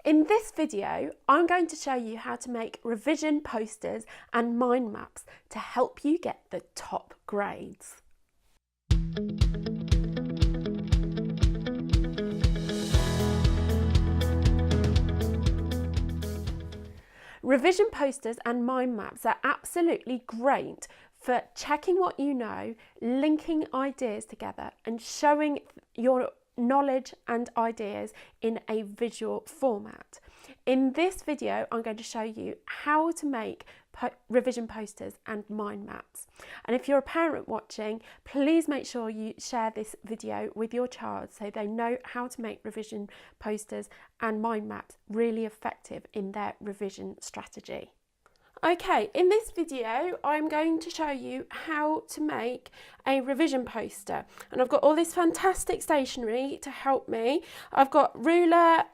In this video, I'm going to show you how to make revision posters and mind maps to help you get the top grades. Revision posters and mind maps are absolutely great for checking what you know, linking ideas together and showing your knowledge and ideas in a visual format. In this video, I'm going to show you how to make revision posters and mind maps. And if you're a parent watching, please make sure you share this video with your child so they know how to make revision posters and mind maps really effective in their revision strategy. Okay, in this video, I'm going to show you how to make a revision poster, and I've got all this fantastic stationery to help me. I've got ruler,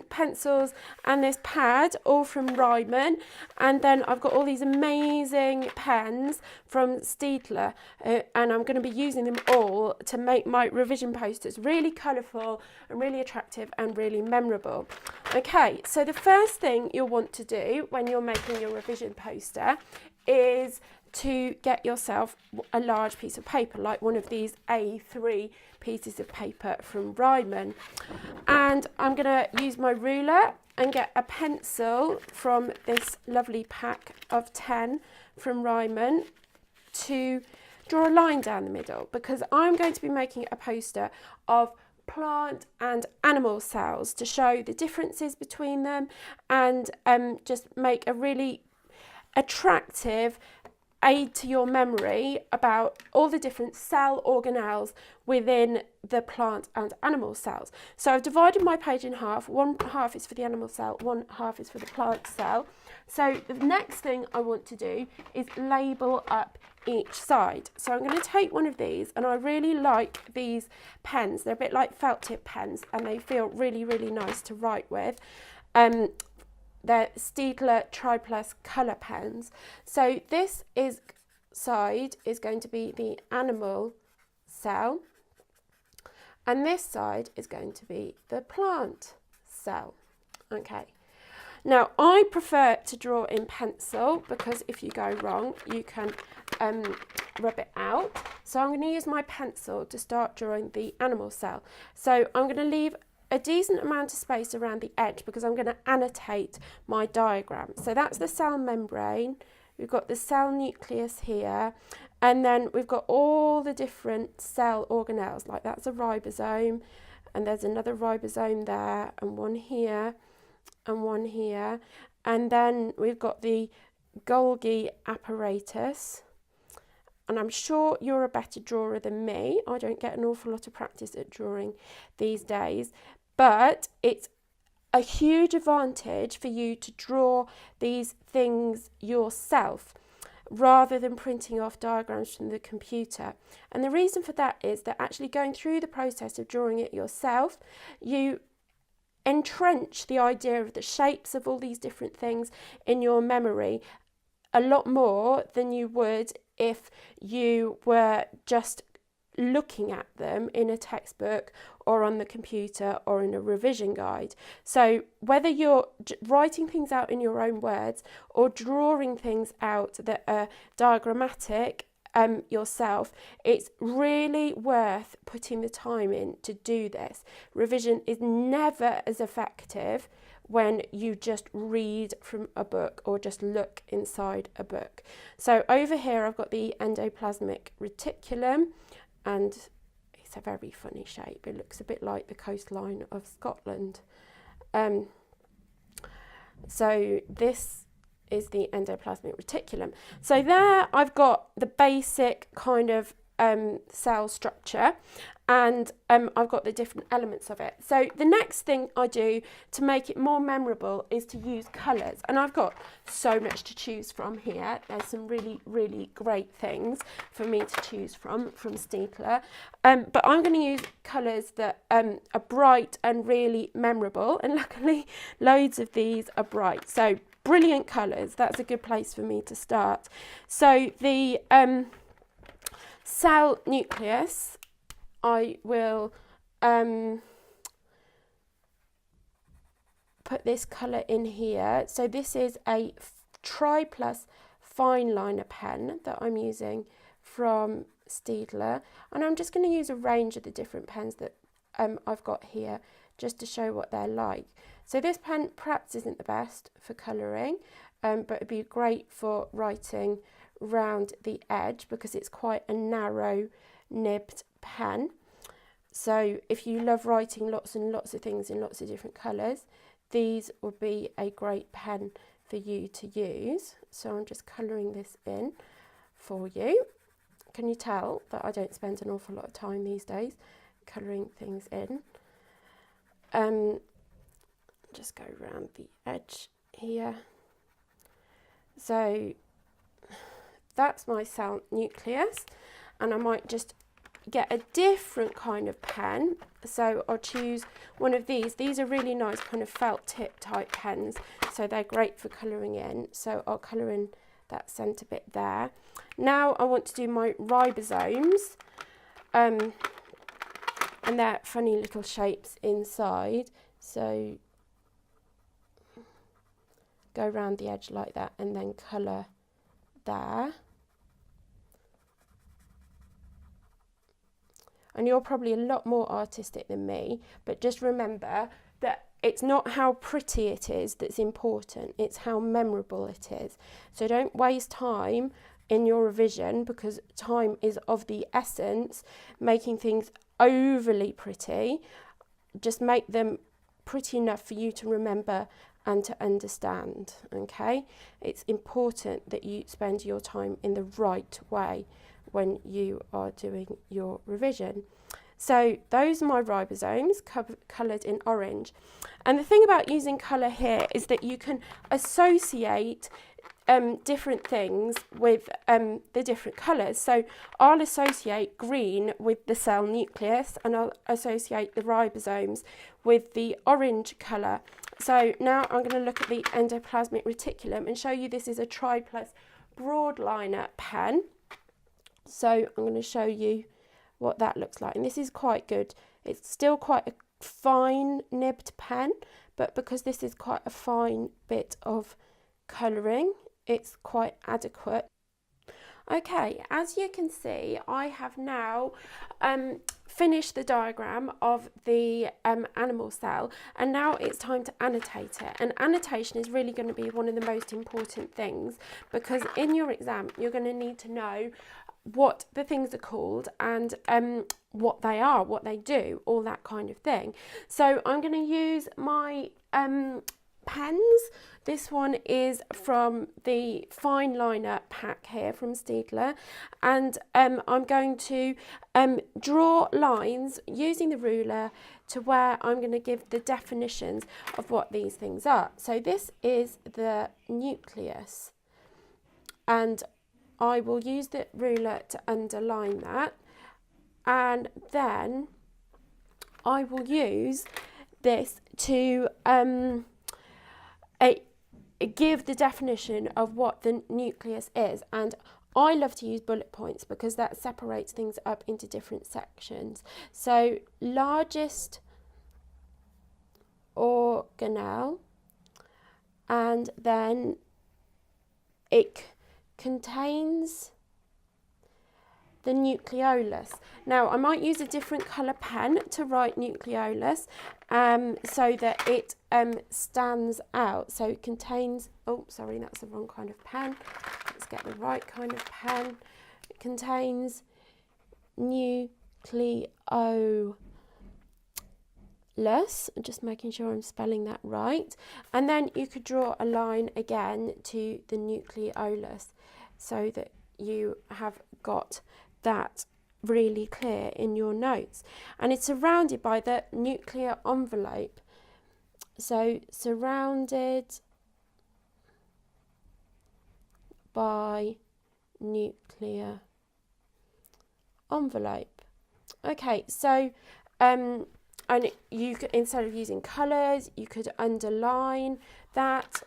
pencils and this pad, all from Ryman, and then I've got all these amazing pens from Staedtler, and I'm going to be using them all to make my revision posters really colourful and really attractive and really memorable. Okay, so the first thing you'll want to do when you're making your revision poster is to get yourself a large piece of paper, like one of these A3 pieces of paper from Ryman. And I'm going to use my ruler and get a pencil from this lovely pack of 10 from Ryman to draw a line down the middle, because I'm going to be making a poster of plant and animal cells to show the differences between them and just make a really attractive aid to your memory about all the different cell organelles within the plant and animal cells. So I've divided my page in half. One half is for the animal cell, one half is for the plant cell. So the next thing I want to do is label up each side. So I'm going to take one of these, and I really like these pens. They're a bit like felt tip pens and they feel really, really nice to write with. They're Staedtler Triplus colour pens. So this side is going to be the animal cell, and this side is going to be the plant cell. Okay. Now I prefer to draw in pencil because if you go wrong, you can rub it out. So I'm going to use my pencil to start drawing the animal cell. So I'm going to leave a decent amount of space around the edge because I'm going to annotate my diagram. So that's the cell membrane, we've got the cell nucleus here, and then we've got all the different cell organelles, like that's a ribosome, and there's another ribosome there, and one here, and one here, and then we've got the Golgi apparatus. And I'm sure you're a better drawer than me. I don't get an awful lot of practice at drawing these days, but it's a huge advantage for you to draw these things yourself rather than printing off diagrams from the computer. And the reason for that is that actually going through the process of drawing it yourself, you entrench the idea of the shapes of all these different things in your memory a lot more than you would if you were just looking at them in a textbook or on the computer or in a revision guide. So whether you're writing things out in your own words or drawing things out that are diagrammatic yourself, it's really worth putting the time in to do this. Revision is never as effective when you just read from a book or just look inside a book. So over here I've got the endoplasmic reticulum, and it's a very funny shape. It looks a bit like the coastline of Scotland. So this is the endoplasmic reticulum. So there I've got the basic kind of cell structure, and I've got the different elements of it. So the next thing I do to make it more memorable is to use colours, and I've got so much to choose from here. There's some really, really great things for me to choose from Staedtler, but I'm going to use colours that are bright and really memorable, and luckily loads of these are bright. So brilliant colours, that's a good place for me to start. So the cell nucleus, I will put this colour in here. So this is a Tri Plus fine liner pen that I'm using from Staedtler, and I'm just going to use a range of the different pens that I've got here just to show what they're like. So this pen perhaps isn't the best for colouring, but it'd be great for writing round the edge because it's quite a narrow nibbed pen. So if you love writing lots and lots of things in lots of different colours, these would be a great pen for you to use. So I'm just colouring this in for you. Can you tell that I don't spend an awful lot of time these days colouring things in? Just go around the edge here. So that's my cell nucleus, and I might just get a different kind of pen. So I'll choose one of these. These are really nice kind of felt tip type pens, so they're great for colouring in. So I'll colour in that centre bit there. Now I want to do my ribosomes, and they're funny little shapes inside. So go around the edge like that and then colour there. And you're probably a lot more artistic than me, but just remember that it's not how pretty it is that's important, it's how memorable it is. So don't waste time in your revision, because time is of the essence, making things overly pretty. Just make them pretty enough for you to remember and to understand, okay? It's important that you spend your time in the right way when you are doing your revision. So those are my ribosomes coloured in orange. And the thing about using colour here is that you can associate different things with the different colours. So I'll associate green with the cell nucleus, and I'll associate the ribosomes with the orange colour. So now I'm going to look at the endoplasmic reticulum and show you this is a Tri Plus broadliner pen. So I'm going to show you what that looks like, and this is quite good. It's still quite a fine nibbed pen, but because this is quite a fine bit of colouring, it's quite adequate. Okay, as you can see, I have now finished the diagram of the animal cell, and now it's time to annotate it. And annotation is really going to be one of the most important things, because in your exam you're going to need to know what the things are called and what they are, what they do, all that kind of thing. So I'm going to use my pens. This one is from the fine liner pack here from Staedtler, and I'm going to draw lines using the ruler to where I'm going to give the definitions of what these things are. So this is the nucleus, and I will use the ruler to underline that, and then I will use this to give the definition of what the nucleus is. And I love to use bullet points because that separates things up into different sections. So largest organelle, and then it contains the nucleolus. Now I might use a different colour pen to write nucleolus so that it stands out. So it contains, oh sorry, that's the wrong kind of pen. Let's get the right kind of pen. It contains nucleolus. Just making sure I'm spelling that right. And then you could draw a line again to the nucleolus so that you have got that really clear in your notes. And it's surrounded by the nuclear envelope. So surrounded by nuclear envelope. Okay, so and you could, instead of using colours, you could underline that.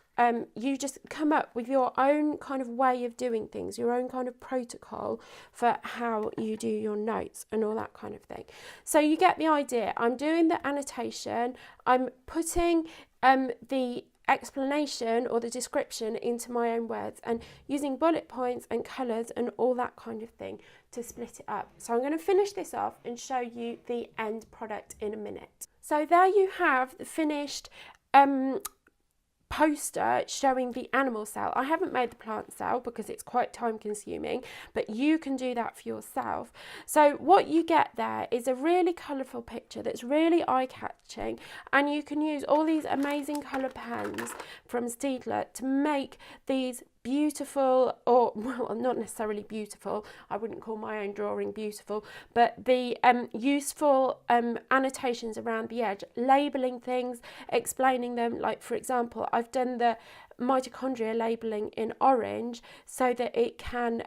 You just come up with your own kind of way of doing things, your own kind of protocol for how you do your notes and all that kind of thing. So you get the idea. I'm doing the annotation, I'm putting the explanation or the description into my own words and using bullet points and colours and all that kind of thing to split it up. So I'm going to finish this off and show you the end product in a minute. So there you have the finished poster showing the animal cell. I haven't made the plant cell because it's quite time consuming, but you can do that for yourself. So what you get there is a really colourful picture that's really eye-catching, and you can use all these amazing colour pens from Staedtler to make these beautiful, or well, not necessarily beautiful, I wouldn't call my own drawing beautiful, but the useful annotations around the edge, labelling things, explaining them. Like, for example, I've done the mitochondria labelling in orange so that it can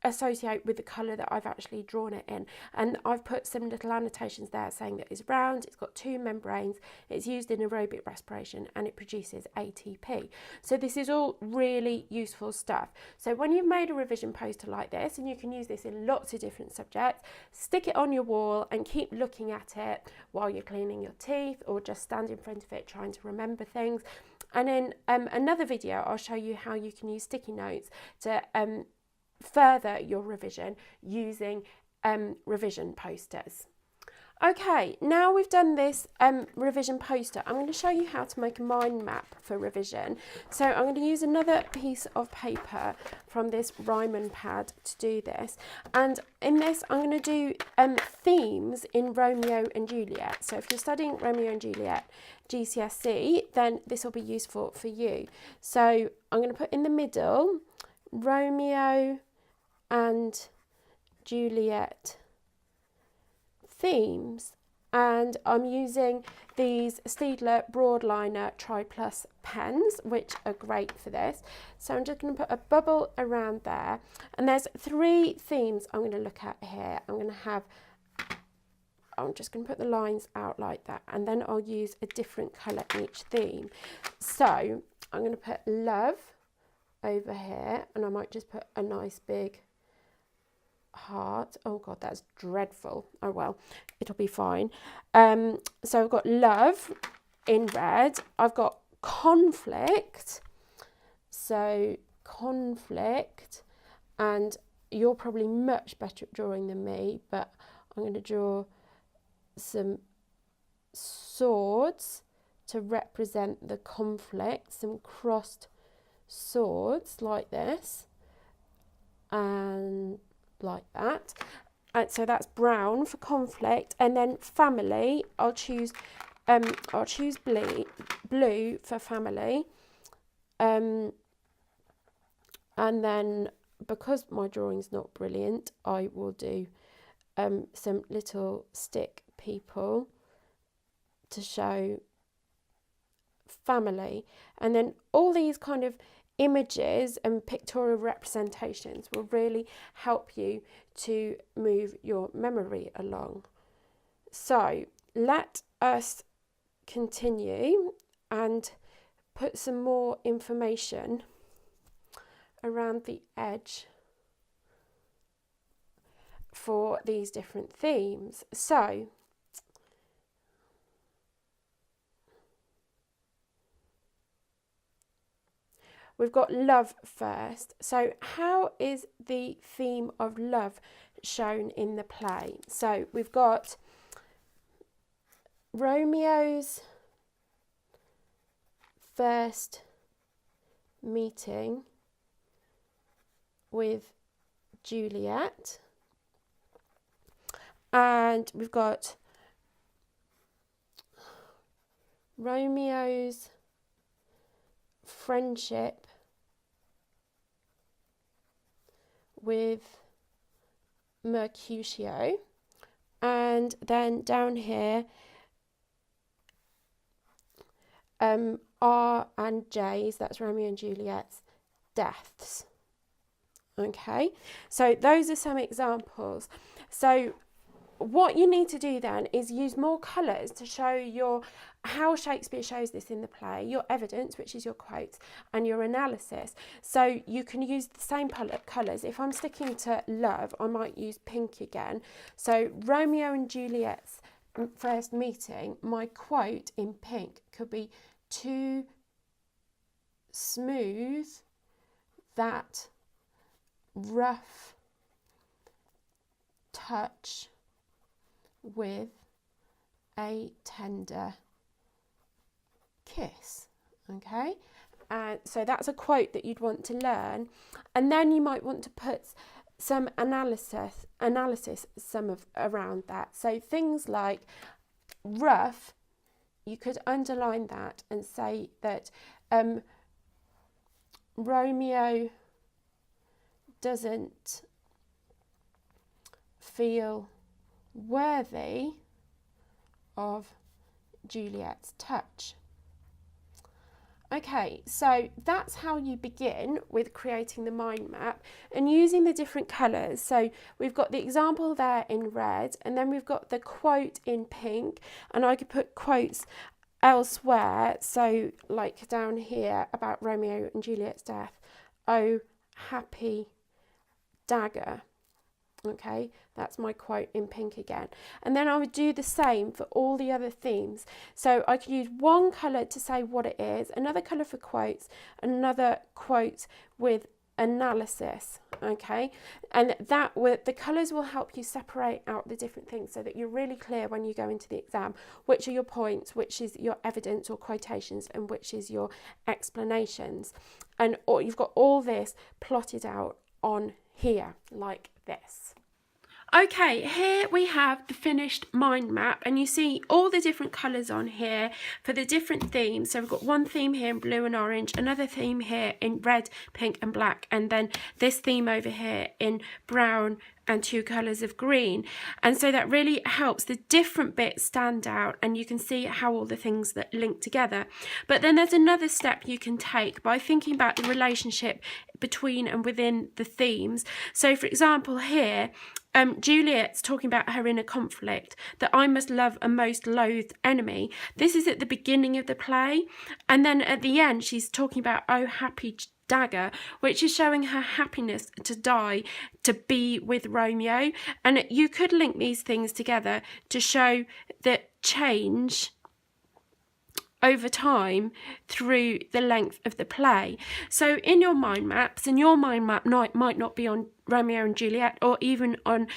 associate with the colour that I've actually drawn it in, and I've put some little annotations there saying that it's round, it's got 2 membranes, it's used in aerobic respiration, and it produces ATP. So this is all really useful stuff. So when you've made a revision poster like this, and you can use this in lots of different subjects, stick it on your wall and keep looking at it while you're cleaning your teeth, or just stand in front of it trying to remember things. And in another video I'll show you how you can use sticky notes to further your revision using revision posters. Okay, now we've done this revision poster, I'm going to show you how to make a mind map for revision. So I'm going to use another piece of paper from this Ryman pad to do this, and in this I'm going to do themes in Romeo and Juliet. So if you're studying Romeo and Juliet GCSE, then this will be useful for you. So I'm going to put in the middle Romeo and Juliet themes, and I'm using these Staedtler Broadliner Tri Plus pens, which are great for this. So I'm just going to put a bubble around there, and there's 3 themes I'm going to look at here. I'm just going to put the lines out like that, and then I'll use a different colour in each theme. So I'm going to put love over here, and I might just put a nice big heart. Oh god, that's dreadful. Oh well, it'll be fine. So I've got love in red, I've got conflict, so conflict, and you're probably much better at drawing than me, but I'm going to draw some swords to represent the conflict, some crossed swords like this and like that. And so that's brown for conflict, and then family, I'll choose blue for family, and then because my drawing's not brilliant, I will do some little stick people to show family, and then all these kind of images and pictorial representations will really help you to move your memory along. So let us continue and put some more information around the edge for these different themes. So we've got love first. So how is the theme of love shown in the play? So we've got Romeo's first meeting with Juliet, and we've got Romeo's friendship with Mercutio, and then down here R and J's, that's Romeo and Juliet's deaths. Okay, so those are some examples. So what you need to do then is use more colours to show how Shakespeare shows this in the play, your evidence, which is your quotes, and your analysis. So you can use the same colours. If I'm sticking to love, I might use pink again. So Romeo and Juliet's first meeting, my quote in pink could be, "To smooth that rough touch with a tender kiss." Okay, so that's a quote that you'd want to learn, and then you might want to put some analysis around that. So things like rough, you could underline that and say that Romeo doesn't feel worthy of Juliet's touch. Okay, so that's how you begin with creating the mind map and using the different colours. So we've got the example there in red, and then we've got the quote in pink, and I could put quotes elsewhere, so like down here about Romeo and Juliet's death, "Oh, happy dagger." Okay, that's my quote in pink again. And then I would do the same for all the other themes. So I could use one colour to say what it is, another colour for quotes, another quote with analysis. Okay, and the colours will help you separate out the different things so that you're really clear when you go into the exam which are your points, which is your evidence or quotations, and which is your explanations. And you've got all this plotted out on here like this. Okay, here we have the finished mind map, and you see all the different colours on here for the different themes. So we've got one theme here in blue and orange, another theme here in red, pink and black, and then this theme over here in brown and 2 colours of green. And so that really helps the different bits stand out, and you can see how all the things that link together. But then there's another step you can take by thinking about the relationship between and within the themes. So for example here, Juliet's talking about her inner conflict, that I must love a most loathed enemy. This is at the beginning of the play, and then at the end she's talking about "Oh, happy dagger," which is showing her happiness to die, to be with Romeo. And you could link these things together to show that change over time through the length of the play. So in your mind maps, and your mind map might not be on Romeo and Juliet or even on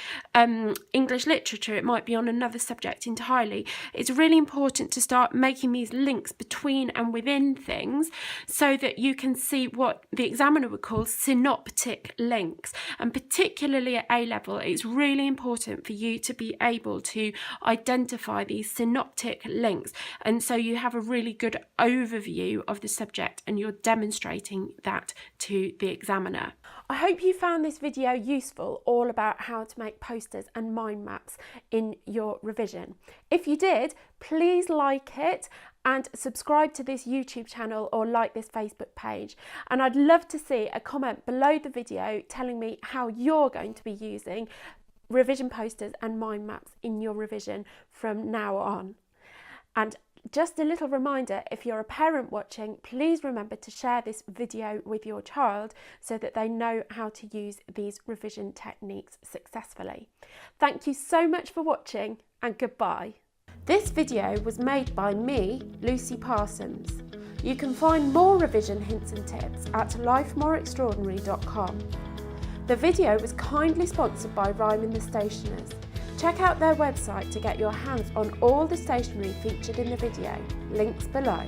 English literature, it might be on another subject entirely. It's really important to start making these links between and within things so that you can see what the examiner would call synoptic links. And particularly at A level, it's really important for you to be able to identify these synoptic links, and so you have a really good overview of the subject and you're demonstrating that to the examiner. I hope you found this video useful, all about how to make posters and mind maps in your revision. If you did, please like it and subscribe to this YouTube channel or like this Facebook page. And I'd love to see a comment below the video telling me how you're going to be using revision posters and mind maps in your revision from now on. And just a little reminder, if you're a parent watching, please remember to share this video with your child so that they know how to use these revision techniques successfully. Thank you so much for watching, and goodbye. This video was made by me, Lucy Parsons. You can find more revision hints and tips at lifemoreextraordinary.com. The video was kindly sponsored by Ryman the Stationers. Check out their website to get your hands on all the stationery featured in the video. Links below.